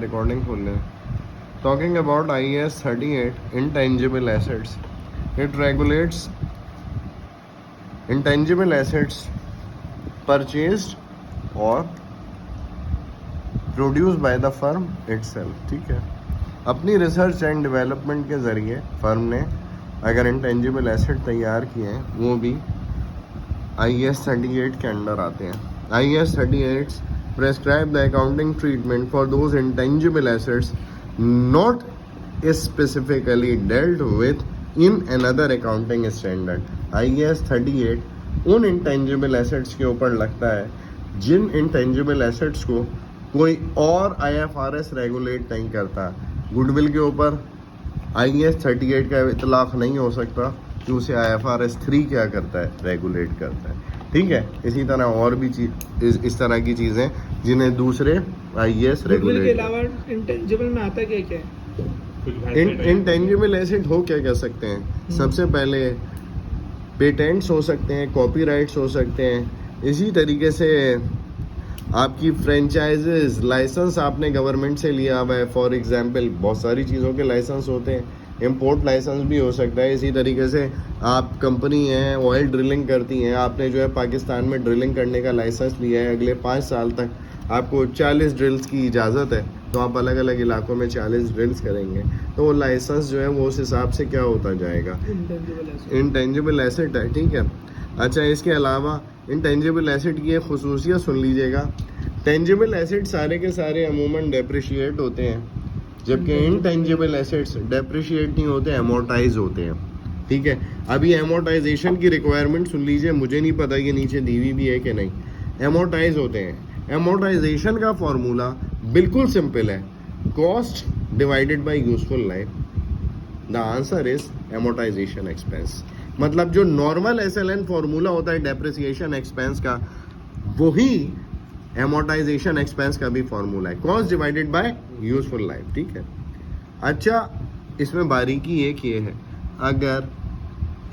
Recording खोल लें. Talking about IAS 38 intangible assets, it regulates intangible assets purchased or produced by the firm itself. ठीक है, अपनी research and development के ज़रिए फर्म ने अगर इंटेंजिबल एसेट तैयार किए हैं वो भी IAS 38 के अंडर आते हैं. IAS 38 prescribe the accounting treatment for those intangible assets not specifically dealt with in another accounting standard. IAS 38 उन intangible assets के ऊपर लगता है जिन intangible assets को कोई और IFRS रेगुलेट नहीं करता. गुडविल के ऊपर IAS 38 का इतलाक नहीं हो सकता कि उसे IFRS 3 क्या करता है, रेगुलेट करता है. ठीक है, इसी तरह और भी इस तरह की चीज़ें जिन्हें दूसरे IAS रेगुलेट. के अलावा इंटेंजिबल में आता क्या क्या है? इंटेंजिबल एसेट हो क्या कह सकते हैं. सबसे पहले पेटेंट्स हो सकते हैं, कॉपीराइट्स हो सकते हैं. इसी तरीके से आपकी फ्रेंचाइजेस लाइसेंस आपने गवर्नमेंट से लिया हुआ है. फॉर एग्जांपल बहुत सारी चीज़ों के लाइसेंस होते हैं. इंपोर्ट लाइसेंस भी हो सकता है. इसी तरीके से आप कंपनी हैं, ऑयल ड्रिलिंग करती हैं, आपने जो है पाकिस्तान में ड्रिलिंग करने का लाइसेंस लिया है. अगले 5 साल तक आपको 40 ड्रिल्स की इजाज़त है, तो आप अलग अलग इलाकों में 40 ड्रिल्स करेंगे. तो वो लाइसेंस जो है वो उस हिसाब से क्या होता जाएगा, इंटेंजिबल एसेट है. ठीक है. अच्छा, इसके अलावा इंटेंजिबल एसेट की एक खुसूसियत सुन लीजिएगा. टेंजिबल एसेट सारे के सारे अमूमन डेप्रिशिएट होते हैं, जबकि इंटेंजिबल एसेट्स डेप्रिशिएट नहीं होते, एमोर्टाइज होते हैं. ठीक है. अभी एमोर्टाइजेशन की रिक्वायरमेंट सुन लीजिए. मुझे नहीं पता ये नीचे दी हुई भी है कि नहीं. एमोर्टाइज होते हैं. एमोर्टाइजेशन का फॉर्मूला बिल्कुल सिंपल है, cost divided by useful life. The answer is amortisation expense. मतलब जो नॉर्मल SLN फॉर्मूला होता है डेप्रिसिएशन एक्सपेंस का, वही एमोर्टाइजेशन एक्सपेंस का भी फॉर्मूला है, cost divided by useful life. ठीक है. अच्छा, इसमें बारीकी एक ये है, अगर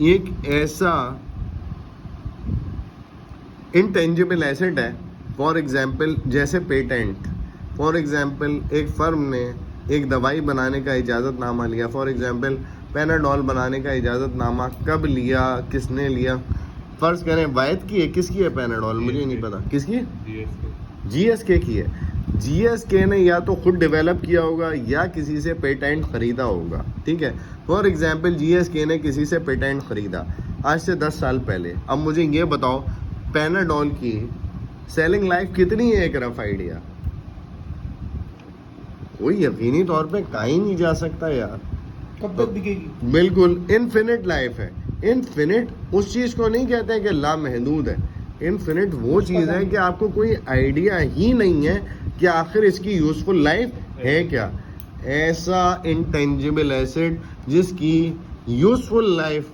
एक ऐसा इंटेंजिबल एसेट है, फॉर एग्जांपल जैसे पेटेंट, फॉर एग्जांपल एक फर्म ने एक दवाई बनाने का इजाज़तनामा लिया. फॉर एग्जांपल पैनाडॉल बनाने का इजाज़तनामा कब लिया, किसने लिया. फ़र्ज़ करें वायद की है, किसकी है पैनाडॉल, मुझे नहीं पता किसकी, GSK की है. GSK ने या तो खुद डेवलप किया होगा या किसी से पेटेंट ख़रीदा होगा. ठीक है. फॉर एग्जांपल GSK ने किसी से पेटेंट ख़रीदा आज से 10 साल पहले. अब मुझे ये बताओ पैनाडॉल की सेलिंग लाइफ कितनी है, एक रफ आइडिया. कोई यकीनी तौर पे कहीं नहीं जा सकता यार. कब तक बिकेगी? बिल्कुल इनफिनिट लाइफ है. इनफिनिट उस चीज़ को नहीं कहते हैं कि लामहदूद है. इनफिनिट वो चीज़ है कि आपको कोई आइडिया ही नहीं है कि आखिर इसकी यूजफुल लाइफ है क्या. ऐसा इंटेंजिबल एसेट जिसकी यूजफुल लाइफ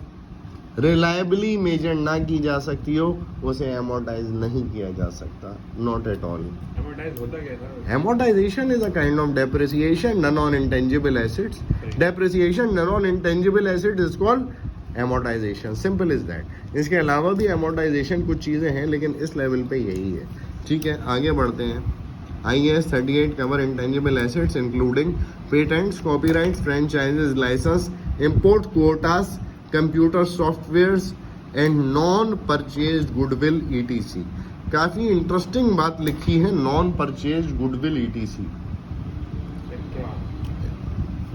रिलायबली मेजर ना की जा सकती हो, उसे एमोर्टाइज नहीं किया जा सकता. Not at all. एमोर्टाइज होता क्या है? Amortization is a kind of depreciation done on intangible assets. Depreciation done on intangible assets is called amortization. Simple is that. इसके अलावा भी amortization कुछ चीज़ें हैं, लेकिन इस लेवल पे यही है. ठीक है, आगे बढ़ते हैं. IAS 38 cover intangible assets including patents, copyrights, franchises, license, import quotas, computer softwares and non-purchased goodwill etc. काफ़ी इंटरेस्टिंग बात लिखी है, non purchase goodwill ETC.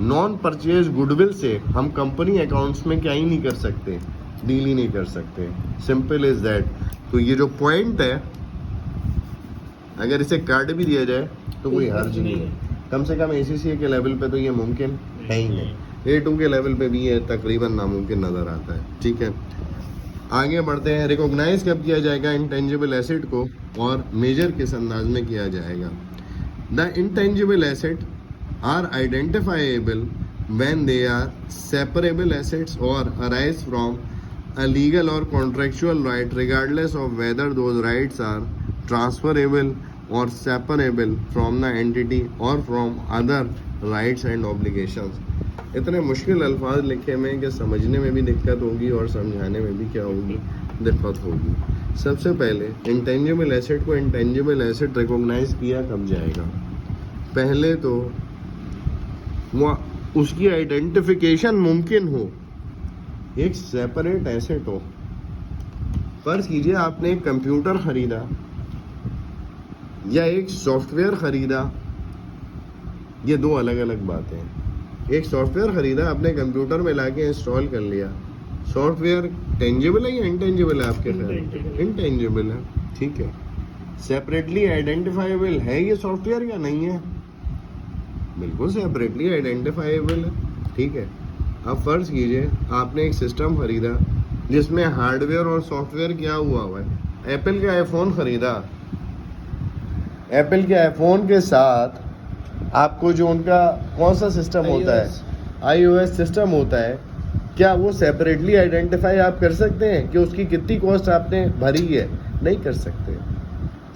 Non purchase goodwill से हम कंपनी अकाउंट्स में क्या ही नहीं कर सकते, डील ही नहीं कर सकते. Simple is that. तो ये जो पॉइंट है, अगर इसे काट भी दिया जाए तो कोई हर्ज नहीं है. कम से कम ACCA के लेवल पे तो ये मुमकिन है ही नहीं. A2 के लेवल पे भी ये तकरीबन नामुमकिन नज़र आता है. ठीक है, आगे बढ़ते हैं. रिकॉग्नाइज कब किया जाएगा इंटेंजिबल एसेट को, और मेजर किस अंदाज में किया जाएगा. The intangible asset are identifiable when they are separable assets और अराइज फ्रॉम अ लीगल और contractual right regardless of whether those rights are transferable और सेपरेबल फ्रॉम द एंटिटी और from other rights and obligations. इतने मुश्किल अल्फाज लिखे में कि समझने में भी दिक्कत होगी और समझाने में भी क्या होगी, दिक्कत होगी. सबसे पहले इंटेंजिबल एसेट को इंटेंजिबल एसेट रिकॉग्नाइज किया कब जाएगा. पहले तो वो उसकी आइडेंटिफिकेशन मुमकिन हो, एक सेपरेट एसेट हो। फर्ज कीजिए आपने एक कंप्यूटर खरीदा या एक सॉफ्टवेयर खरीदा, ये दो अलग अलग बातें हैं। एक सॉफ्टवेयर खरीदा, आपने कंप्यूटर में लाके इंस्टॉल कर लिया। सॉफ्टवेयर टेंजिबल है या इनटेंजिबल है आपके ख्याल? इनटेंजिबल है, ठीक है। सेपरेटली आइडेंटिफाइबल है ये सॉफ्टवेयर या नहीं है? बिल्कुल सेपरेटली आइडेंटिफाइबल है, ठीक है। अब फर्ज कीजिए आपने एक सिस्टम खरीदा जिसमें हार्डवेयर और सॉफ्टवेयर क्या हुआ है। एप्पल का आईफोन खरीदा, एप्पल के आईफोन के साथ आपको जो उनका कौन सा सिस्टम होता है, iOS सिस्टम होता है, क्या वो सेपरेटली आइडेंटिफाई आप कर सकते हैं कि उसकी कितनी कॉस्ट आपने भरी है? नहीं कर सकते।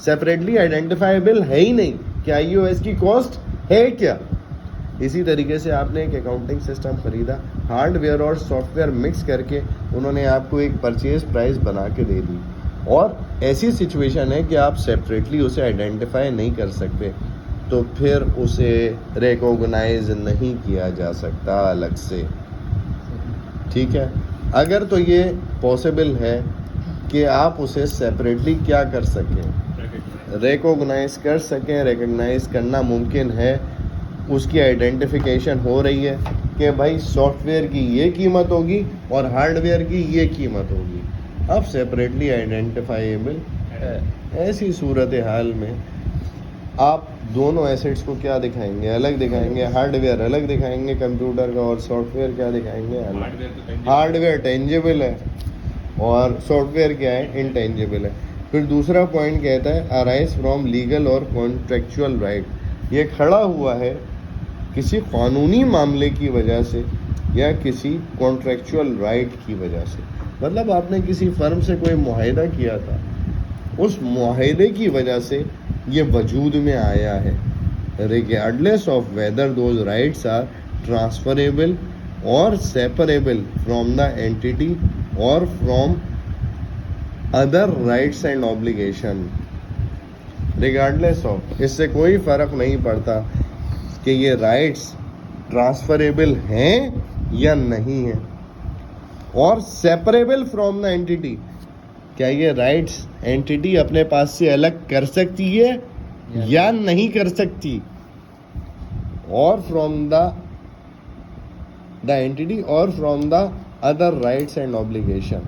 सेपरेटली आइडेंटिफाइबल है ही नहीं कि iOS की कॉस्ट है क्या। इसी तरीके से आपने एक अकाउंटिंग सिस्टम खरीदा, हार्डवेयर और सॉफ्टवेयर मिक्स करके उन्होंने आपको एक परचेज प्राइस बना के दे दी, और ऐसी सिचुएशन है कि आप सेपरेटली उसे आइडेंटिफाई नहीं कर सकते, तो फिर उसे रिकॉग्नाइज नहीं किया जा सकता अलग से, ठीक है। अगर तो ये पॉसिबल है कि आप उसे सेपरेटली क्या कर सकें, रिकॉग्नाइज कर सकें, रिकॉग्नाइज करना मुमकिन है, उसकी आइडेंटिफिकेशन हो रही है कि भाई सॉफ्टवेयर की ये कीमत होगी और हार्डवेयर की ये कीमत होगी, अब सेपरेटली आइडेंटिफाइबल है। ऐसी सूरत हाल में आप दोनों एसेट्स को क्या दिखाएंगे? अलग दिखाएंगे। हार्डवेयर अलग दिखाएंगे कंप्यूटर का, और सॉफ्टवेयर क्या दिखाएंगे? अलग। हार्डवेयर टेंजिबल है और सॉफ्टवेयर क्या है? इनटेंजिबल है। फिर दूसरा पॉइंट कहता है अराइज फ्रॉम लीगल और कॉन्ट्रेक्चुअल राइट। ये खड़ा हुआ है किसी कानूनी मामले की वजह से या किसी कॉन्ट्रेक्चुअल राइट की वजह से। मतलब आपने किसी फर्म से कोई मुआहिदा किया था, उस मुआहिदे की वजह से ये वजूद में आया है, regardless of whether those rights are transferable और सेपरेबल फ्रॉम द एंटिटी और from other rights and obligation. Regardless of, इससे कोई फ़र्क नहीं पड़ता कि ये राइट्स ट्रांसफरेबल हैं या नहीं हैं, और सेपरेबल फ्रॉम द एंटिटी, क्या ये राइट्स एंटिटी अपने पास से अलग कर सकती है या नहीं कर सकती, और फ्रॉम द एंटिटी और from the other rights and obligation,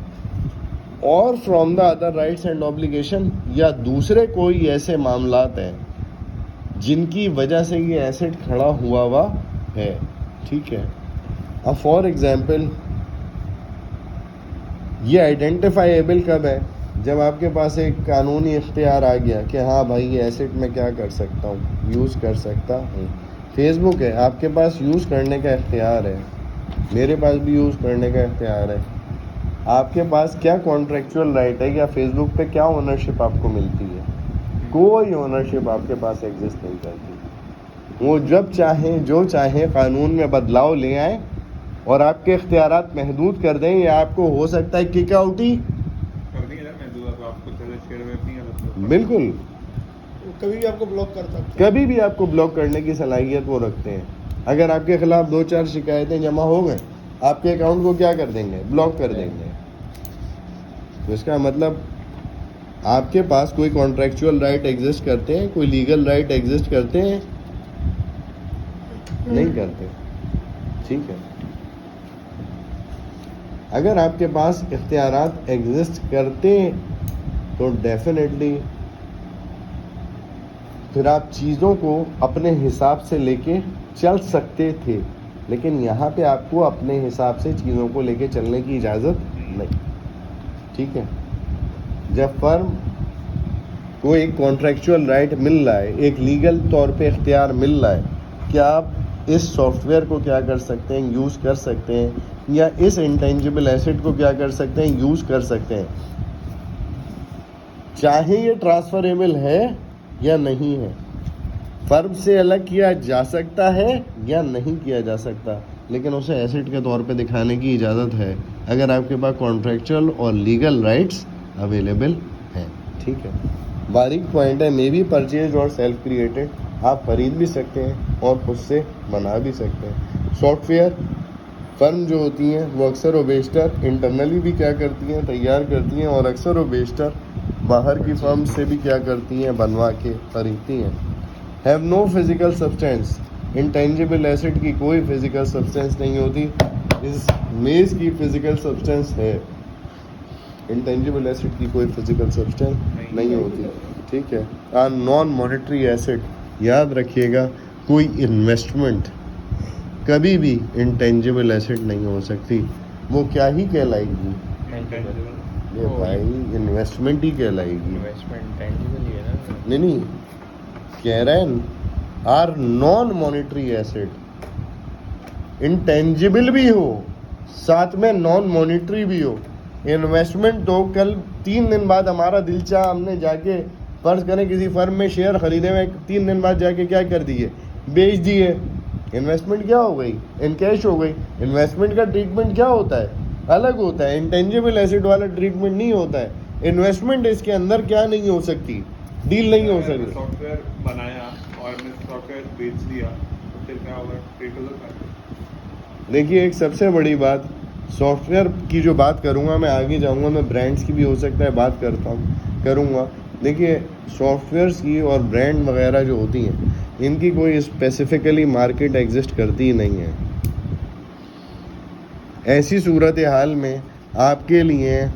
और from the other rights and obligation, या दूसरे कोई ऐसे मामलात हैं जिनकी वजह से ये एसेट खड़ा हुआ है, ठीक है। अब फॉर एग्जाम्पल ये आइडेंटिफाइबल कब है? जब आपके पास एक कानूनी इख्तियार आ गया कि हाँ भाई ये एसेट मैं क्या कर सकता हूँ, यूज़ कर सकता हूँ। फेसबुक है, आपके पास यूज़ करने का इख्तियार है, मेरे पास भी यूज़ करने का इख्तियार है। आपके पास क्या कॉन्ट्रेक्चुअल राइट है या फेसबुक पे क्या ओनरशिप आपको मिलती है? कोई ओनरशिप आपके पास एग्जिस्ट नहीं करती। वो जब चाहें जो चाहें कानून में बदलाव ले आए और आपके इख्तियारात महदूद कर दें, या आपको हो सकता है किक आउट ही कर देंगे। बिल्कुल, कभी भी आपको ब्लॉक कर सकते हैं, कभी भी आपको ब्लॉक करने की सलाहियत वो रखते हैं। अगर आपके खिलाफ 2-4 शिकायतें जमा हो गए, आपके अकाउंट को क्या कर देंगे? ब्लॉक कर देंगे। तो इसका मतलब आपके पास कोई कॉन्ट्रेक्चुअल राइट एग्जिस्ट करते हैं, कोई लीगल राइट एग्जिस्ट करते हैं? नहीं करते, ठीक है। अगर आपके पास इख्तियारात एग्जिस्ट करते तो डेफिनेटली फिर आप चीज़ों को अपने हिसाब से लेके चल सकते थे, लेकिन यहाँ पे आपको अपने हिसाब से चीज़ों को लेके चलने की इजाज़त नहीं, ठीक है। जब फर्म को एक कॉन्ट्रेक्चुअल राइट मिल रहा है, एक लीगल तौर पे इख्तियार मिल रहा है, क्या आप इस सॉफ्टवेयर को क्या कर सकते हैं? यूज़ कर सकते हैं, या इस इंटेंजिबल एसेट को क्या कर सकते हैं? यूज़ कर सकते हैं, चाहे ये ट्रांसफरेबल है या नहीं है। फर्म से अलग किया जा सकता है या नहीं किया जा सकता, लेकिन उसे एसेट के तौर पे दिखाने की इजाज़त है अगर आपके पास कॉन्ट्रेक्चुअल और लीगल राइट्स अवेलेबल हैं, ठीक है। बारीक पॉइंट है, मे बी परचेज और सेल्फ क्रिएटेड, आप खरीद भी सकते हैं और खुद से बना भी सकते हैं। सॉफ्टवेयर फर्म जो होती हैं वो अक्सर व बेशतर इंटरनली भी क्या करती हैं, तैयार करती हैं, और अक्सर व बेशतर बाहर की फर्म से भी क्या करती हैं, बनवा के खरीदती हैं। Have no physical substance, intangible asset की कोई फिजिकल सब्सटेंस नहीं होती। इस मेज की फिजिकल सब्सटेंस है, इंटेंजिबल एसेट की कोई फिजिकल सब्सटेंस नहीं होती, ठीक है। आ नॉन मॉनेटरी एसेट, याद रखिएगा, कोई इन्वेस्टमेंट कभी भी इंटेंजिबल एसेट नहीं हो सकती। वो क्या ही कहलाएगी, ये भाई इन्वेस्टमेंट ही कहलाएगी। इन्वेस्टमेंट टेंजिबल ही है ना। नहीं कह रहे हैं are non monetary asset, intangible भी हो साथ में नॉन मॉनेटरी भी हो। इन्वेस्टमेंट तो कल 3 दिन बाद हमारा दिल चाहा, हमने जाके फर्ज करें किसी फर्म में शेयर खरीदे हुए, 3 दिन बाद जाके क्या कर दिए, बेच दिए। इन्वेस्टमेंट क्या हो गई, इनकैश हो गई। इन्वेस्टमेंट का ट्रीटमेंट क्या होता है, अलग होता है। इंटेंजिबल एसेट वाला ट्रीटमेंट नहीं होता है। इन्वेस्टमेंट इसके अंदर क्या नहीं हो सकती, डील नहीं हो सकती। सॉफ्टवेयर बनाया और हमने सॉफ्टवेयर बेच दिया तो फिर क्या होगा, देखिए एक सबसे बड़ी बात, सॉफ्टवेयर की जो बात करूँगा मैं, आगे जाऊँगा मैं ब्रांड्स की भी हो सकता है बात करूँगा। देखिए सॉफ्टवेयर्स की और ब्रांड वगैरह जो होती हैं, इनकी कोई स्पेसिफिकली मार्केट एग्जिस्ट करती ही नहीं है। ऐसी सूरत हाल में आपके लिए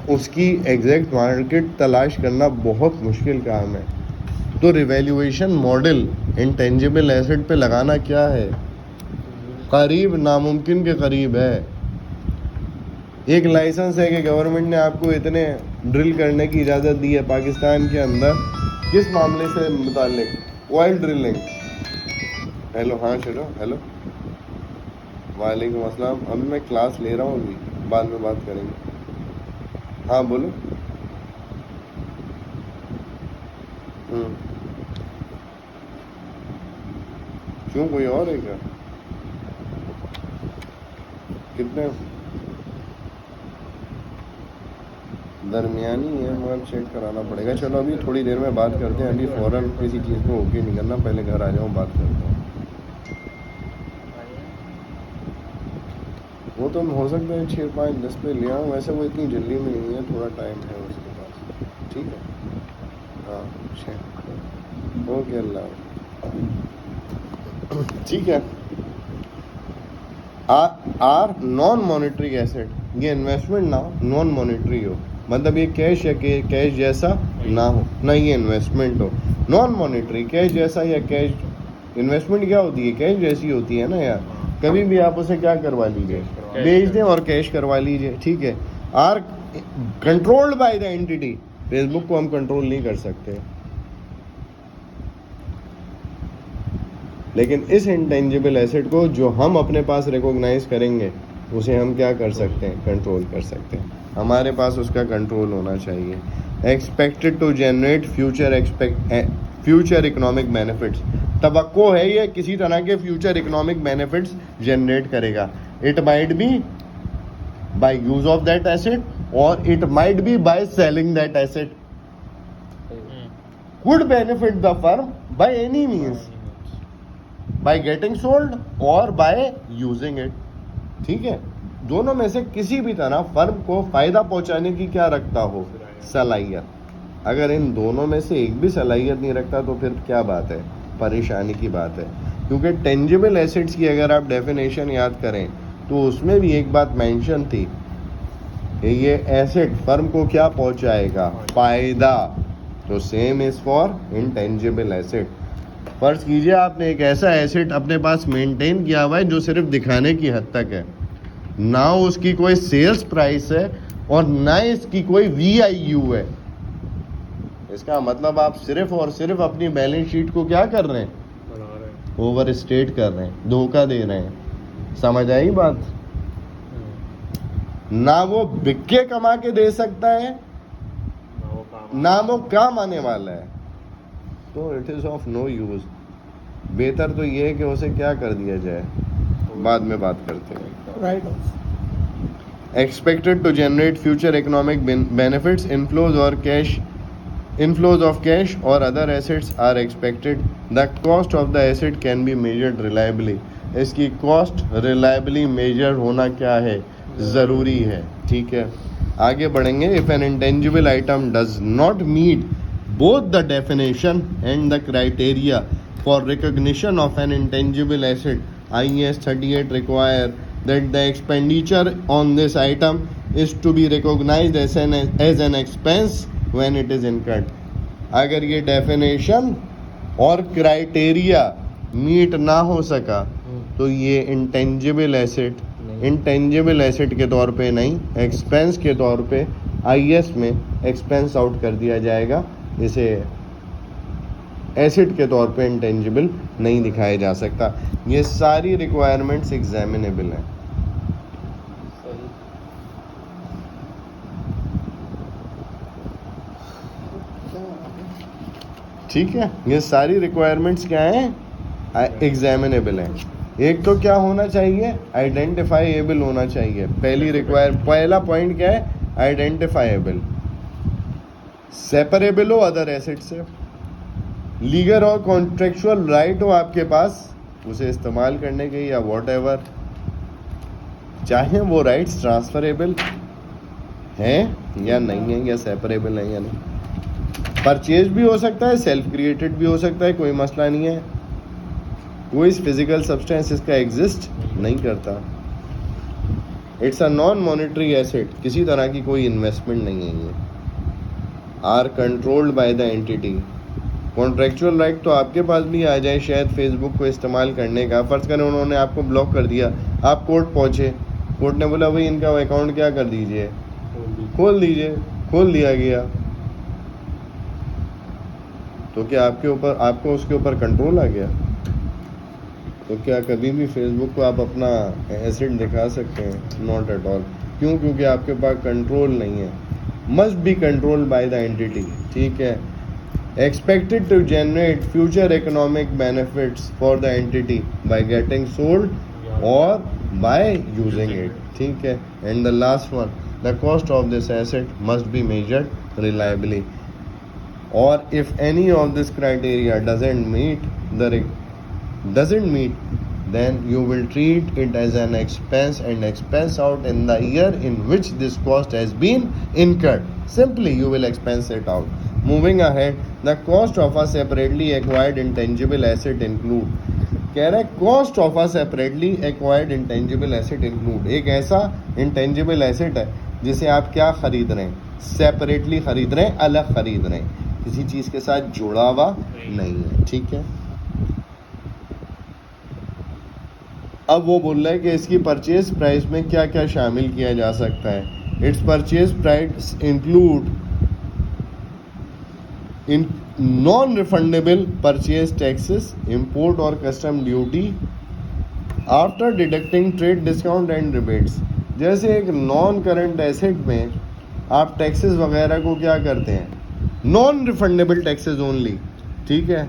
उसकी एग्जैक्ट मार्केट तलाश करना बहुत मुश्किल काम है। तो रिवैल्यूएशन मॉडल इंटेंजिबल एसेट पे लगाना क्या है, करीब नामुमकिन के करीब है। एक लाइसेंस है कि गवर्नमेंट ने आपको इतने ड्रिल करने की इजाज़त दी है पाकिस्तान के अंदर, किस मामले से मुताल्लिक, ऑयल ड्रिलिंग। हेलो, हाँ चलो, हेलो, वालेकुम अस्सलाम। अभी मैं क्लास ले रहा हूँ, अभी बाद में बात करेंगे। हाँ बोलो। क्यों, कोई और है क्या, कितने दरमियानी है, मगर चेक कराना पड़ेगा। चलो अभी थोड़ी देर में बात करते हैं, अभी फ़ौरन किसी चीज़ को ओके नहीं करना, पहले घर आ जाऊँ बात करते हैं। वो तो हो सकता है 6-5-10 पे ले आऊँ, वैसे वो इतनी जल्दी में नहीं है, थोड़ा टाइम है उसके पास, ठीक है। हाँ 6 ओके, अल्लाह, ठीक है। आर नॉन मॉनेटरी एसेट, ये इन्वेस्टमेंट ना हो, नॉन मॉनेटरी हो, मतलब ये कैश या कैश जैसा ना हो, ना ये इन्वेस्टमेंट हो। नॉन मॉनेटरी, कैश जैसा या कैश, इन्वेस्टमेंट क्या होती है, कैश जैसी होती है ना यार। कभी भी आप उसे क्या करवा लीजिए, बेच दें और कैश करवा लीजिए, ठीक है। Are controlled by the entity, Facebook को हम कंट्रोल नहीं कर सकते, लेकिन इस इंटेंजिबल एसेट को जो हम अपने पास रिकॉग्नाइज करेंगे उसे हम क्या कर सकते हैं, कंट्रोल कर सकते हैं। हमारे पास उसका कंट्रोल होना चाहिए। Expected to generate future economic benefits, तवक्को है ये किसी तरह के फ्यूचर इकोनॉमिक बेनिफिट्स जनरेट करेगा। It might be by use of that asset और it might be by selling that asset, would benefit the firm by any means, by getting sold और by using it, ठीक है। दोनों में से किसी भी तरह फर्म को फायदा पहुंचाने की क्या रखता हो, सलाहियत। अगर इन दोनों में से एक भी सलाहियत नहीं रखता तो फिर क्या बात है, परेशानी की बात है। क्योंकि टेंजिबल एसेट्स की अगर आप डेफिनेशन याद करें तो उसमें भी एक बात मेंशन थी, ये एसेट फर्म को क्या पहुंचाएगा, फायदा। तो same is for intangible asset. फर्ज कीजिए आपने एक ऐसा एसेट अपने पास मेंटेन किया हुआ है जो सिर्फ दिखाने की हद तक है, ना उसकी कोई सेल्स प्राइस है और ना इसकी कोई VIU है। इसका मतलब आप सिर्फ और सिर्फ अपनी बैलेंस शीट को क्या कर रहे हैं, ओवर स्टेट कर रहे हैं, धोखा दे रहे हैं। समझ आई बात? ना वो बिक के कमा के दे सकता है, ना वो काम आने वाला है, तो it is of no use. बेहतर तो ये है कि उसे क्या कर दिया जाए, बाद में बात करते हैं। Right. Expected to generate future economic benefits, inflows और cash inflows of cash or other assets are expected. The cost of the asset can be measured reliably. इसकी cost reliably measured होना क्या है, ज़रूरी है. ठीक है, आगे बढ़ेंगे. If an intangible item does not meet both the definition and the criteria for recognition of an intangible asset, IAS 38 require that the expenditure on this item is to be recognized as an expense when it is incurred. अगर ये definition और criteria meet ना हो सका तो ये intangible asset के तौर पे नहीं, एक्सपेंस के तौर पे आईएस में एक्सपेंस आउट कर दिया जाएगा. इसे एसेट के तौर पे इंटेंजिबल नहीं दिखाया जा सकता. ये सारी रिक्वायरमेंट्स एग्जामिनेबल हैं. ठीक है, ये सारी रिक्वायरमेंट्स क्या हैं, एग्जामिनेबल हैं. एक तो क्या होना चाहिए, आइडेंटिफाइएबल होना चाहिए. पहला पॉइंट क्या है, आइडेंटिफाइएबल. सेपरेबल हो अदर एसेट से. लीगल और कॉन्ट्रेक्चुअल राइट हो आपके पास उसे इस्तेमाल करने के, या वॉट एवर, चाहे वो राइट्स ट्रांसफरेबल हैं या नहीं है, या सेपरेबल है या नहीं. परचेज भी हो सकता है, सेल्फ क्रिएटेड भी हो सकता है, कोई मसला नहीं है. कोई फिजिकल सब्सटेंस इसका एग्जिस्ट नहीं करता. It's a non monetary asset, किसी तरह की कोई इन्वेस्टमेंट नहीं है. ये are controlled by the entity. Contractual right तो आपके पास भी आ जाए शायद फेसबुक को इस्तेमाल करने का. फ़र्ज़ करें उन्होंने आपको ब्लॉक कर दिया, आप कोर्ट पहुँचे, कोर्ट ने बोला भाई इनका अकाउंट क्या कर दीजिए, खोल दीजिए, खोल दिया गया, तो क्या आपको उसके ऊपर कंट्रोल आ गया? तो क्या कभी भी फेसबुक को आप अपना एसेट दिखा सकते हैं? Not at all. क्यों? क्योंकि आपके पास कंट्रोल नहीं है. Must be controlled by the entity. ठीक है. Expected to generate future economic benefits for the entity by getting sold और बाय यूजिंग इट. ठीक है. And the last one, the cost of this asset must be measured reliably. Or if any of this criteria doesn't meet, then you will treat it as an expense and expense out in the year in which this cost has been incurred. Simply you will expense it out. Moving ahead, the cost of a separately acquired intangible asset include. कह रहा है cost of a separately acquired intangible asset include. एक ऐसा intangible asset है जिसे आप क्या खरीद रहे हैं, सेपरेटली खरीद रहे हैं, अलग खरीद रहे हैं, किसी चीज़ के साथ जुड़ा हुआ नहीं है. ठीक है. अब वो बोल रहा है कि इसकी परचेज प्राइस में क्या क्या शामिल किया जा सकता है. Its purchase price include in non refundable purchase taxes, import और custom duty after deducting trade discount and rebates. जैसे एक नॉन करंट एसेट में आप टैक्सेस वगैरह को क्या करते हैं, नॉन रिफंडेबल टैक्सेस ओनली. ठीक है,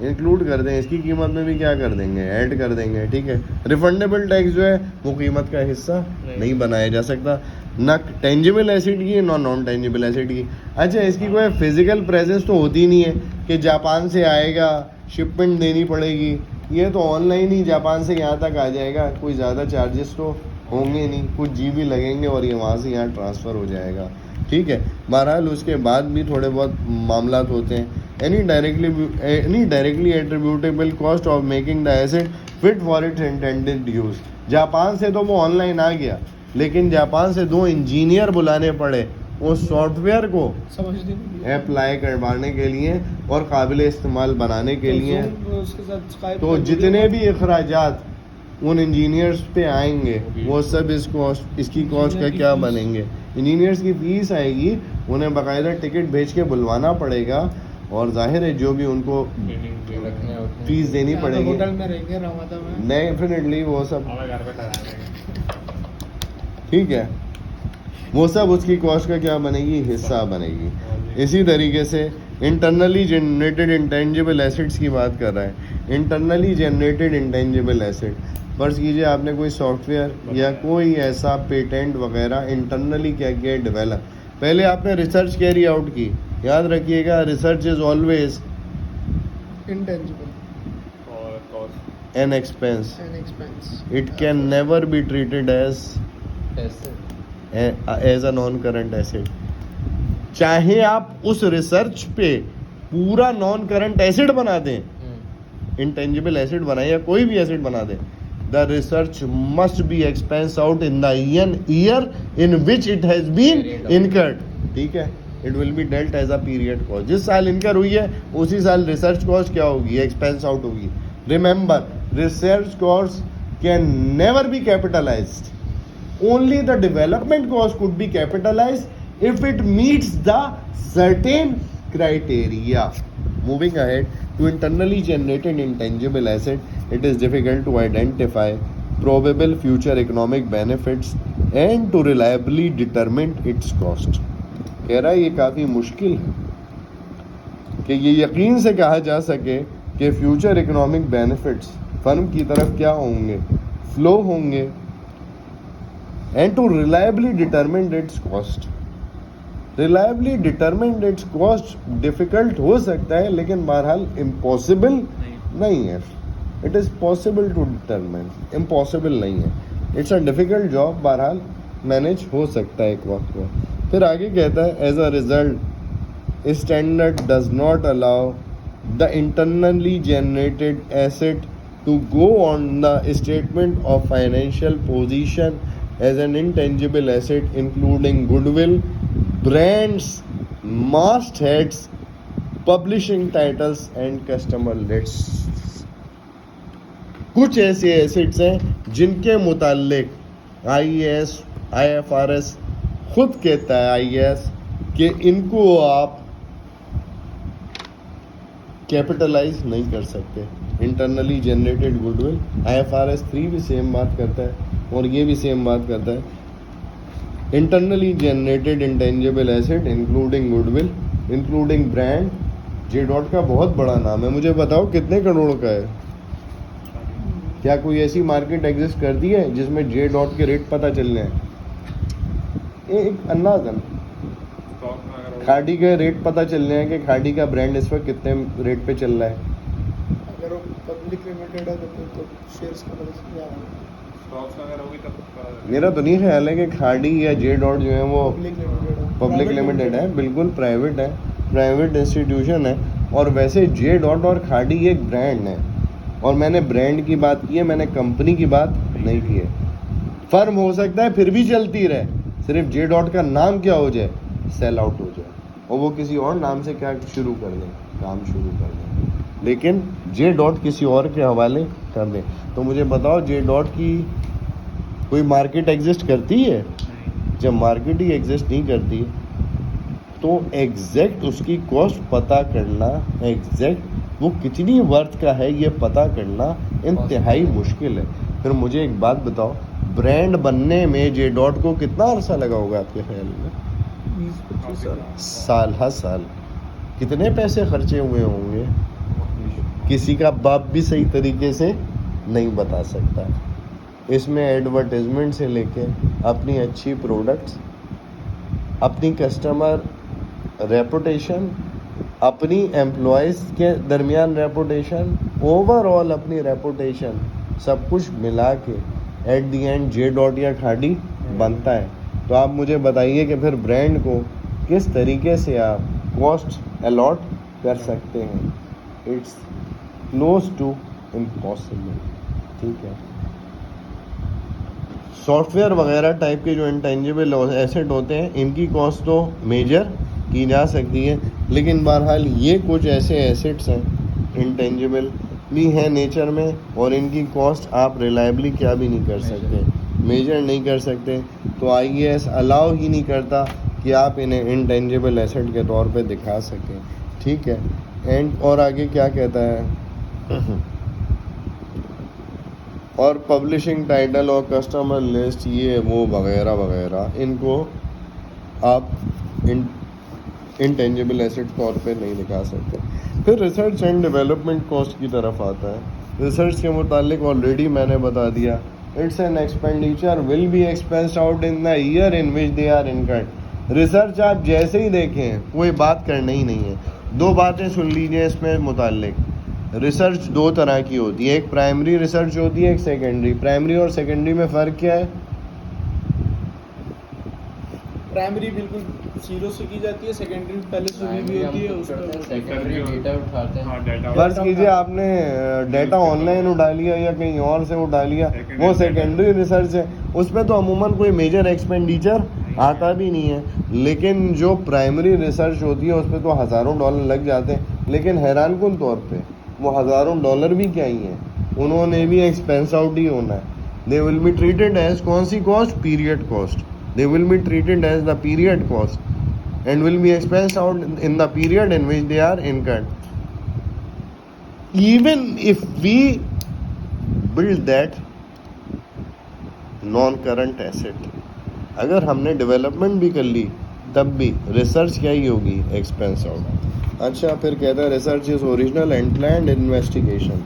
इंक्लूड कर दें, इसकी कीमत में भी क्या कर देंगे, ऐड कर देंगे. ठीक है. रिफंडेबल टैक्स जो है वो कीमत का हिस्सा नहीं बनाया जा सकता, ना टेंजिबल एसेट की ना नॉन टेंजिबल एसेट की. अच्छा, इसकी कोई फिजिकल प्रेजेंस तो होती नहीं है कि जापान से आएगा, शिपमेंट देनी पड़ेगी. ये तो ऑनलाइन ही जापान से यहाँ तक आ जाएगा, कोई ज़्यादा चार्जेस तो होंगे नहीं, कुछ जीबी लगेंगे और ये वहाँ से यहाँ ट्रांसफ़र हो जाएगा. ठीक है. बहरहाल उसके बाद भी थोड़े बहुत मामला होते हैं. Any directly attributable cost of making the asset fit for its intended use. Japan से तो वो ऑनलाइन आ गया, लेकिन जापान से 2 इंजीनियर बुलाने पड़े उस सॉफ्टवेयर को अप्लाई करवाने के लिए और काबिल इस्तेमाल बनाने के लिए. तो जितने भी अखराजात उन इंजीनियर्स पे आएंगे वो सब इसकी कॉस्ट का क्या बनेंगे. इंजीनियर्स की फीस आएगी, उन्हें बाकायदा टिकट भेज के बुलवाना पड़ेगा और जाहिर है जो भी उनको फीस देनी पड़ेगी. डेफिनेटली वो सब ठीक है, वो सब उसकी कॉस्ट का क्या बनेगी, हिस्सा बनेगी. इसी तरीके से इंटरनली जनरेटेड इंटेंजिबल एसेट्स की बात कर रहा है. इंटरनली जनरेटेड इंटेंजिबल एसेट, फर्ज कीजिए आपने कोई सॉफ्टवेयर या कोई ऐसा पेटेंट वगैरह इंटरनली क्या किया, डेवलप. पहले आपने रिसर्च कैरी आउट की, याद रखिएगा, रिसर्च इज ऑलवेज intangible और cost an expense. and expense. It can never be treated as ऐसे a नॉन करंट एसेट. चाहे आप उस रिसर्च पे पूरा नॉन करंट एसिड बना दें, इंटेंजिबल एसिड बनाए या कोई भी एसिड बना दें, the research must be expense out in the year in which it has been incurred. ठीक है, it will be dealt as a period cost. जिस साल इनकर हुई है उसी साल रिसर्च कॉस्ट क्या होगी, एक्सपेंस आउट होगी. Remember, research cost can never be capitalised. only the development cost could be capitalized if it meets the certain criteria. Moving ahead to internally generated intangible asset, it is difficult to identify probable future economic benefits and to reliably determine its cost. कह रहा है ये काफ़ी मुश्किल है कि ये यकीन से कहा जा सके कि फ्यूचर इकोनॉमिक बेनिफिट्स फर्म की तरफ क्या होंगे, फ्लो होंगे, and to reliably determine its cost. Reliably determine its cost difficult हो सकता है, लेकिन बहरहाल impossible नहीं है. It is possible to determine, impossible नहीं है. It's a difficult job, बहरहाल मैनेज हो सकता है एक वक्त में. फिर आगे कहता है, as a result standard does not allow the internally generated asset to go on the statement of financial position as an intangible asset, including goodwill, brands, mastheads, publishing titles and customer lists. कुछ ऐसे assets हैं जिनके मुताल्लिक IAS, IFRS खुद कहता है, IAS, कि इनको आप कैपिटलाइज नहीं कर सकते. इंटरनली जनरेटेड गुडविल, IFRS 3 भी सेम बात करता है और ये भी सेम बात करता है. Internally generated intangible asset including goodwill, including brand. J dot का बहुत बड़ा नाम है, मुझे बताओ कितने करोड़ का है. क्या कोई ऐसी मार्केट एग्जिस्ट करती है जिसमें जे डॉट के रेट पता चल रहे हैं? एक अंदाजन स्टॉक में अगर खाड़ी के रेट पता चल रहे हैं कि खाड़ी का ब्रांड इस वक्त कितने रेट पे चल रहा है. अगर वो पब्लिक लिमिटेड है तो शेयर्स का पता चल स्टॉक्स में अगर होगी तब मेरा तो नहीं ख्याल है कि खाड़ी या जे डॉट जो है वो पब्लिक लिमिटेड है. पब्लिक लिमिटेड है, बिल्कुल प्राइवेट है, प्राइवेट इंस्टीट्यूशन है. और वैसे जे डॉट और खाड़ी एक ब्रांड है, और मैंने ब्रांड की बात की है, मैंने कंपनी की बात नहीं की है. फर्म हो सकता है फिर भी चलती रहे, सिर्फ जे डॉट का नाम क्या हो जाए, सेल आउट हो जाए, और वो किसी और नाम से क्या शुरू कर दें, काम शुरू कर दें, लेकिन जे डॉट किसी और के हवाले कर दें. तो मुझे बताओ, जे डॉट की कोई मार्केट एग्जिस्ट करती है? जब मार्केट ही एग्जिस्ट नहीं करती तो एग्जैक्ट उसकी कॉस्ट पता करना, एग्जैक्ट वो कितनी वर्थ का है ये पता करना इंतहाई मुश्किल है. फिर मुझे एक बात बताओ, ब्रांड बनने में जे डॉट को कितना अरसा लगा होगा आपके ख्याल में? 20-25 साल. साल हर साल. कितने पैसे खर्चे हुए होंगे किसी का बाप भी सही तरीके से नहीं बता सकता. इसमें एडवर्टाइजमेंट से लेके अपनी अच्छी प्रोडक्ट्स, अपनी कस्टमर रेपुटेशन, अपनी एम्प्लॉयज़ के दरमियान रेपुटेशन, ओवरऑल अपनी रेपुटेशन, सब कुछ मिला के at the and J dot या खाड़ी बनता है. तो आप मुझे बताइए कि फिर ब्रांड को किस तरीके से आप कॉस्ट अलॉट कर सकते हैं. It's close to impossible. ठीक है, सॉफ्टवेयर वगैरह टाइप के जो इंटेंजिबल एसेट होते हैं, इनकी कॉस्ट तो मेजर की जा सकती है, लेकिन बहरहाल ये कुछ ऐसे एसेट्स हैं इंटेंजिबल भी हैं नेचर में, और इनकी कॉस्ट आप रिलायबली क्या भी नहीं कर सकते, मेजर नहीं कर सकते. तो IAS अलाउ ही नहीं करता कि आप इन्हें इंटेंजिबल एसेट के तौर पे दिखा सकें. ठीक है, एंड और आगे क्या कहता है, और पब्लिशिंग टाइटल और कस्टमर लिस्ट, ये वो वगैरह वगैरह, इनको आप इंटेंजिबल एसेट तौर पे नहीं दिखा सकते. फिर रिसर्च एंड डेवलपमेंट कॉस्ट की तरफ आता है. रिसर्च के मुतालिक ऑलरेडी मैंने बता दिया, it's an expenditure will be expensed out in the year in which they are incurred. Research आप जैसे ही देखें कोई बात करना ही नहीं है। दो बातें सुन लीजिए इसमें मुताल्लिक। रिसर्च दो तरह की होती है, एक प्राइमरी रिसर्च होती है, एक सेकेंडरी। प्राइमरी और सेकेंडरी में फ़र्क क्या है? प्राइमरी बिल्कुल जीरो से की जाती है, सेकेंडरी पहले से हुई भी होती है, उसमें सेकेंडरी डेटा उठाते हैं। हाँ डाटा फर्ज कीजिए आपने डाटा ऑनलाइन उठा लिया या कहीं और से उठा लिया, वो सेकेंडरी रिसर्च है। उसमें तो अमूमन कोई मेजर एक्सपेंडिचर आता भी नहीं है। लेकिन जो प्राइमरी रिसर्च होती है उसमें तो हज़ारों डॉलर लग जाते हैं। लेकिन हैरानकुन तौर पे वो हज़ारों डॉलर भी क्या ही हैं, उन्होंने भी एक्सपेंस आउट ही होना है। They will be treated as कौन सी cost? Period cost. They will be treated as the period cost and will be expensed out in the period in which they are incurred. Even if we build that non-current asset, अगर हमने development भी कर ली तब भी research क्या ही होगी? Expense out. अच्छा, फिर कहता है research is original and planned investigation.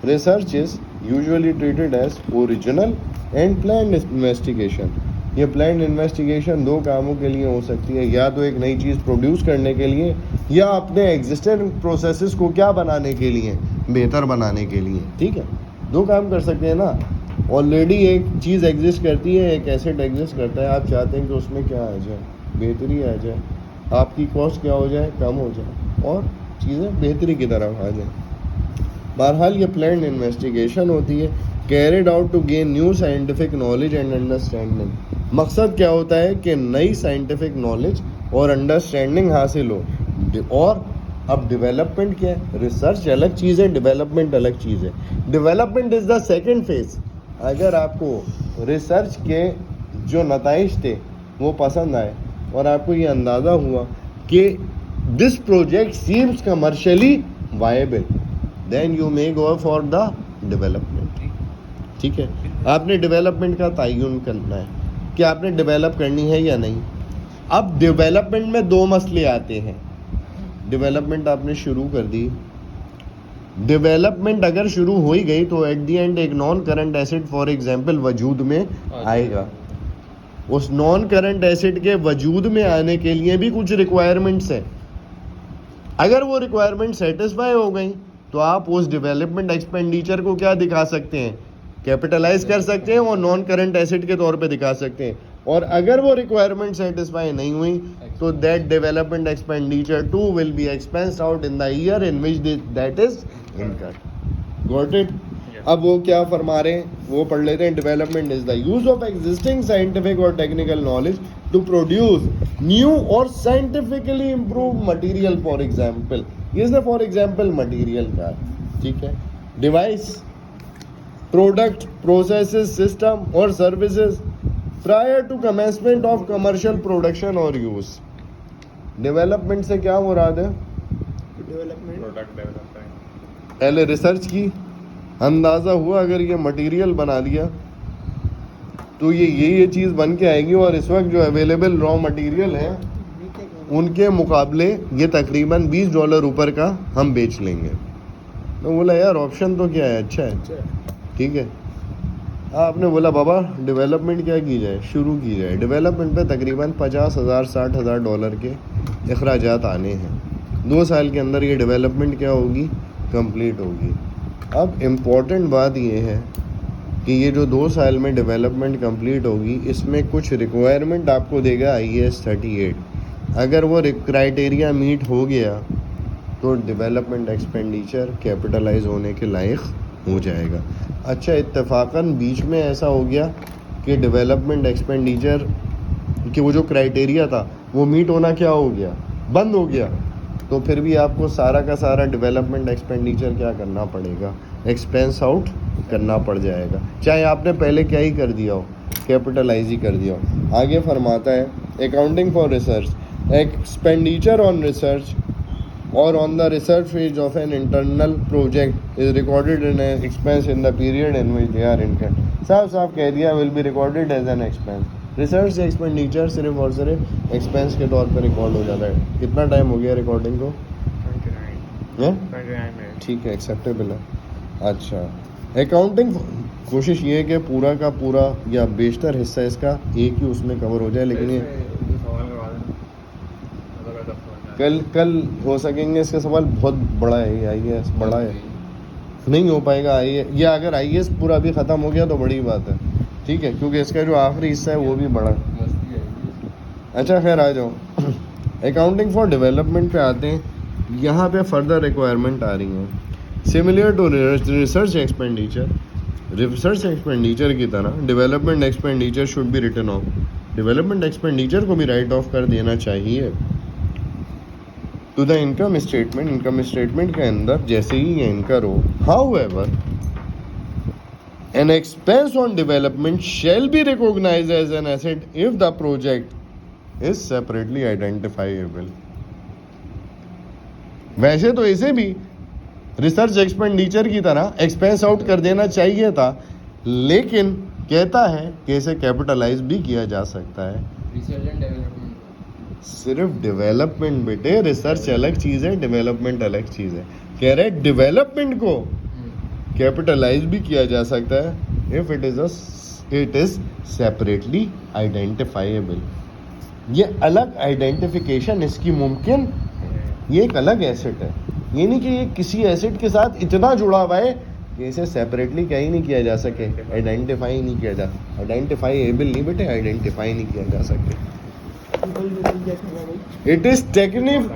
Research is usually treated as original and planned investigation. ये प्लान्ड इन्वेस्टिगेशन दो कामों के लिए हो सकती है, या तो एक नई चीज़ प्रोड्यूस करने के लिए या अपने एग्जिस्टिंग प्रोसेसेस को क्या बनाने के लिए? बेहतर बनाने के लिए। ठीक है, दो काम कर सकते हैं ना। ऑलरेडी एक चीज़ एग्जिस्ट करती है, एक एसेट एग्जिस्ट करता है, आप चाहते हैं कि उसमें क्या आ जाए? बेहतरी आ जाए, आपकी कॉस्ट क्या हो जाए? कम हो जाए और चीज़ें बेहतरी की तरफ आ जाए। बहरहाल ये प्लान्ड इन्वेस्टिगेशन होती है, carried out to gain new scientific knowledge and understanding. मकसद क्या होता है कि नई साइंटिफिक नॉलेज और अंडरस्टैंडिंग हासिल हो। और अब डेवलपमेंट क्या है? रिसर्च अलग चीज़ है, डेवलपमेंट अलग चीज़ है। Development is the second phase. अगर आपको रिसर्च के जो नताइज थे वो पसंद आए और आपको ये अंदाज़ा हुआ कि this project seems commercially viable, then you may go for the development. ठीक है, आपने डेवलपमेंट का तयन करना है कि आपने डेवलप करनी है या नहीं। अब डेवलपमेंट में दो मसले आते हैं। डेवलपमेंट आपने शुरू कर दी, डेवलपमेंट अगर शुरू हो ही गई तो एट दी एंड एक non current asset for example वजूद में आएगा। उस नॉन करंट एसेट के वजूद में आने के लिए भी कुछ रिक्वायरमेंट्स है। अगर वो रिक्वायरमेंट सेटिस्फाई हो गई तो आप उस डेवलपमेंट एक्सपेंडिचर को क्या दिखा सकते हैं? कैपिटलाइज कर सकते हैं और नॉन करंट एसेट के तौर पे दिखा सकते हैं। और अगर वो रिक्वायरमेंट सेटिस्फाई नहीं हुई तो that development expenditure too will be expensed out in the year in which that is incurred. Got it? अब वो क्या फरमा रहे हैं वो पढ़ लेते हैं। Development is the use of existing scientific और technical knowledge to produce new और scientifically improve material for example. इसने फॉर एग्जाम्पल मटेरियल का, ठीक है, डिवाइस, प्रोडक्ट, प्रोसेसेस, सिस्टम और services prior to commencement of commercial production और use. Development से क्या मुराद है? डेवलपमेंट प्रोडक्ट डेवलप करेंगे। पहले रिसर्च की, अंदाज़ा हुआ अगर ये मटेरियल बना लिया तो ये चीज़ बन के आएगी और इस वक्त जो अवेलेबल रॉ मटेरियल है उनके मुकाबले ये तकरीबन $20 ऊपर का हम बेच लेंगे। तो बोला यार ऑप्शन तो क्या है, अच्छा है, ठीक है। आपने बोला बाबा डेवलपमेंट क्या की जाए, शुरू की जाए। डेवलपमेंट पे तकरीबन $50,000 $60,000 के अखराजात आने हैं। 2 साल के अंदर ये डेवलपमेंट क्या होगी, कंप्लीट होगी। अब इम्पॉर्टेंट बात ये है कि ये जो 2 साल में डेवलपमेंट कंप्लीट होगी इसमें कुछ रिक्वायरमेंट आपको देगा IAS 38। अगर वो क्राइटेरिया मीट हो गया तो डेवलपमेंट एक्सपेंडिचर कैपिटलाइज होने के लायक हो जाएगा। अच्छा, इत्तेफाकन बीच में ऐसा हो गया कि डेवलपमेंट एक्सपेंडिचर कि वो जो क्राइटेरिया था वो मीट होना क्या हो गया, बंद हो गया, तो फिर भी आपको सारा का सारा डेवलपमेंट एक्सपेंडिचर क्या करना पड़ेगा, एक्सपेंस आउट करना पड़ जाएगा, चाहे आपने पहले क्या ही कर दिया हो, कैपिटलाइज ही कर दिया हो। आगे फरमाता है accounting for research, expenditure on research or on the research phase of an internal project is recorded in an expense in the period in which they are incurred। साफ कह दिया will be recorded as an expense। Research expenditure सिर्फ और सिर्फ expense के तौर पर record हो जाता है। कितना टाइम हो गया रिकॉर्डिंग को? 29 मिनट। ठीक है, एक्सेप्टेबल है। अच्छा, अकाउंटिंग कोशिश ये है कि पूरा का पूरा या बेशतर हिस्सा इसका एक ही उसमें कवर हो जाए, लेकिन ये सवाल का कल हो सकेंगे इसके सवाल। बहुत बड़ा है ये आईएएस, बड़ा है, नहीं हो पाएगा ये अगर आईएएस पूरा भी ख़त्म हो गया तो बड़ी बात है, ठीक है, क्योंकि इसका जो आखिरी हिस्सा है वो भी बड़ा है। अच्छा खैर आ जाओ, अकाउंटिंग फॉर डेवलपमेंट पे आते हैं। यहाँ पे फर्दर रिक्वायरमेंट आ रही हैं similar to research expenditure. Research expenditure की तरह development expenditure should be written off. Development expenditure को भी राइट ऑफ कर देना चाहिए to the income statement. Income statement के अंदर जैसे ही ये इनकर हो। However an expense on development shall be recognized as an asset if the project is separately identifiable। वैसे तो इसे भी रिसर्च एक्सपेंडिचर की तरह एक्सपेंस आउट कर देना चाहिए था, लेकिन कहता है कि इसे कैपिटलाइज भी किया जा सकता है। रिसर्च एंड डेवलपमेंट, सिर्फ डेवलपमेंट बेटे, रिसर्च अलग चीज है, डेवलपमेंट अलग चीज है। कह रहे डेवलपमेंट को कैपिटलाइज भी किया जा सकता है if it is separately identifiable. ये अलग आइडेंटिफिकेशन इसकी मुमकिन, ये एक अलग एसेट है। ये नहीं कि ये किसी एसेट के साथ इतना जुड़ा हुआ है कि इसे सेपरेटली क्या ही नहीं किया जा सके, आइडेंटिफाई नहीं किया जा, आइडेंटिफाईएबल नहीं बेटे, आइडेंटिफाई नहीं किया जा सके। इट इज टेक्निक,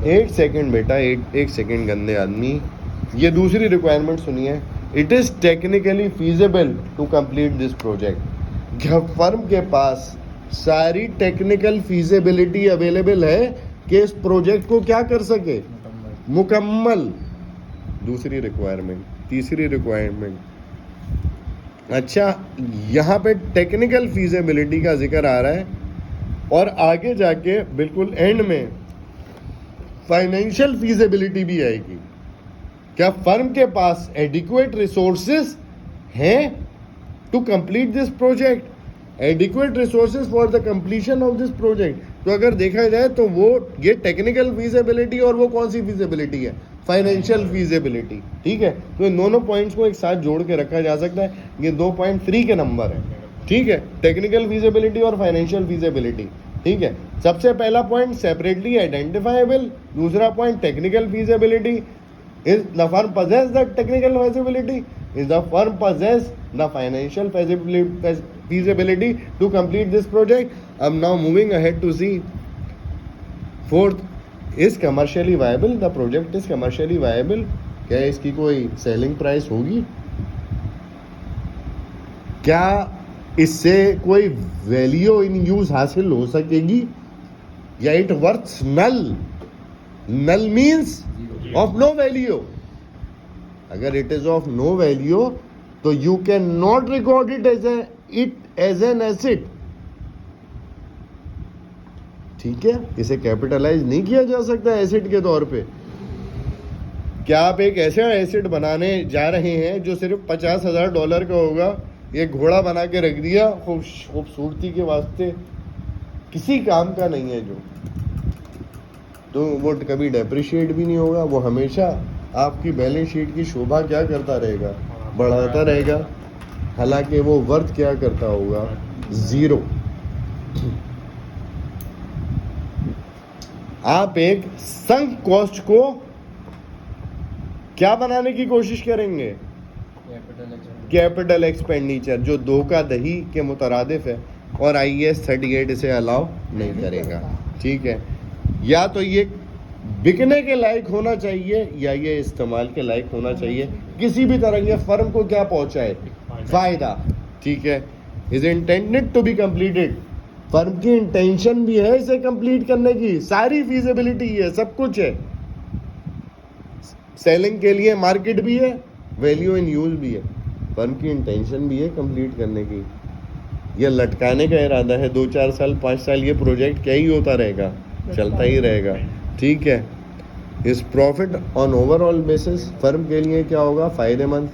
एक सेकेंड बेटा, एक सेकेंड गंदे आदमी, ये दूसरी रिक्वायरमेंट सुनिए। It is technically feasible to complete this project. क्या फर्म के पास सारी टेक्निकल फीजिबिलिटी अवेलेबल है कि इस प्रोजेक्ट को क्या कर सके, मुकम्मल। दूसरी रिक्वायरमेंट। तीसरी रिक्वायरमेंट, अच्छा यहाँ पे टेक्निकल फीजिबिलिटी का जिक्र आ रहा है और आगे जाके बिल्कुल एंड में फाइनेंशियल फीजिबिलिटी भी आएगी। क्या फर्म के पास एडिक्वेट रिसोर्सेज हैं to complete this project, adequate resources for the completion of this project. तो अगर देखा जाए तो वो ये टेक्निकल फीजिबिलिटी और वो कौन सी फीजिबिलिटी है, फाइनेंशियल फीजिबिलिटी, ठीक है। तो इन दोनों पॉइंट्स को एक साथ जोड़ के रखा जा सकता है। ये 2.3 के नंबर है, ठीक है, टेक्निकल फीजिबिलिटी और फाइनेंशियल फीजिबिलिटी, ठीक है। सबसे पहला पॉइंट सेपरेटली आइडेंटिफाइबल, दूसरा point technical feasibility. Is the firm possess the technical feasibility? Is the firm possess the financial feasibility to complete this project? I'm now moving ahead to see fourth, is commercially viable? The project is commercially viable? क्या इसकी कोई selling price होगी? क्या इससे कोई value in use हासिल हो सकेगी, या it worth null? Null means of no value. अगर it is of no value तो you can not record it as an asset, ठीक है। इसे कैपिटलाइज नहीं किया जा सकता एसेट के तौर पे। क्या आप एक ऐसा एसेट बनाने जा रहे हैं जो सिर्फ $50,000 का होगा, ये घोड़ा बना के रख दिया खूबसूरती के वास्ते, किसी काम का नहीं है जो, तो वो कभी डेप्रिशिएट भी नहीं होगा, वो हमेशा आपकी बैलेंस शीट की शोभा क्या करता रहेगा, बढ़ाता रहेगा, हालांकि वो वर्थ क्या करता होगा, जीरो। आप एक संक कॉस्ट को क्या बनाने की कोशिश करेंगे, कैपिटल एक्सपेंडिचर, जो धोखाधड़ी के मुतरादिफ है, और IAS 38 इसे अलाउ नहीं करेगा, ठीक है। या तो ये बिकने के लायक होना चाहिए या ये इस्तेमाल के लायक होना चाहिए, किसी भी तरह ये फर्म को क्या पहुंचाए, फायदा, ठीक है। Is intended to be completed, firm की इंटेंशन भी है इसे कंप्लीट करने की, सारी फीजिबिलिटी है, सब कुछ है, सेलिंग के लिए मार्केट भी है, वैल्यू इन यूज भी है, फर्म की इंटेंशन भी है कंप्लीट करने की। यह लटकाने का इरादा है, 2-4 साल 5 साल ये प्रोजेक्ट क्या ही होता रहेगा, चलता ही रहेगा, ठीक है। इस profit on overall basis firm के लिए क्या होगा, फ़ायदेमंद।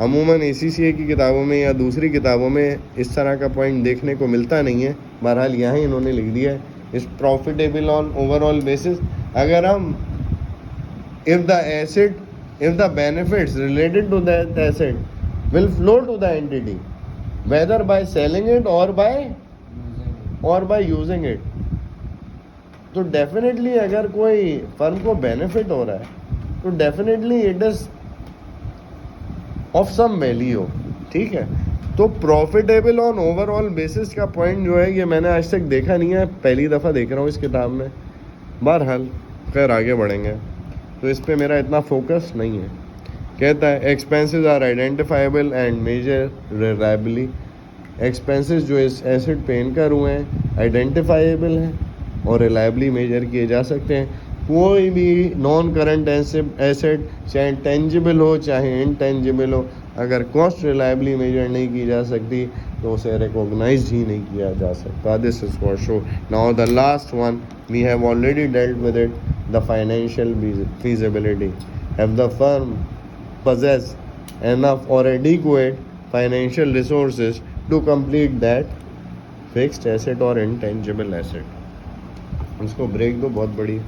अमूमन ACCA की किताबों में या दूसरी किताबों में इस तरह का पॉइंट देखने को मिलता नहीं है, बहरहाल यहाँ इन्होंने लिख दिया है, इस प्रॉफिटेबल ऑन ओवरऑल बेसिस। अगर हम if the benefits related to that asset will flow to the entity whether by selling it और बाय यूजिंग इट, तो डेफिनेटली अगर कोई फर्म को बेनिफिट हो रहा है तो definitely it is of some value, ठीक है। तो प्रॉफिटेबल ऑन ओवरऑल बेसिस का पॉइंट जो है ये मैंने आज तक देखा नहीं है, पहली दफ़ा देख रहा हूँ इस किताब में। बहरहाल खैर आगे बढ़ेंगे, तो इस पे मेरा इतना फोकस नहीं है। कहता है expenses are identifiable and measure reliably. Expenses जो इस एसेट पे इनकर हुए हैं आइडेंटिफाइबल हैं और रिलायबली मेजर किए जा सकते हैं। कोई भी नॉन करंट एसेट चाहे टेंजिबल हो चाहे इनटेंजिबल हो, अगर कॉस्ट रिलायबली मेजर नहीं की जा सकती तो उसे रिकॉग्नाइज ही नहीं किया जा सकता। This is for show. Now the last one we have already dealt with it, the financial feasibility. Have the firm possess enough or adequate financial resources to complete that fixed asset or intangible asset? इसको break दो, बहुत बड़ी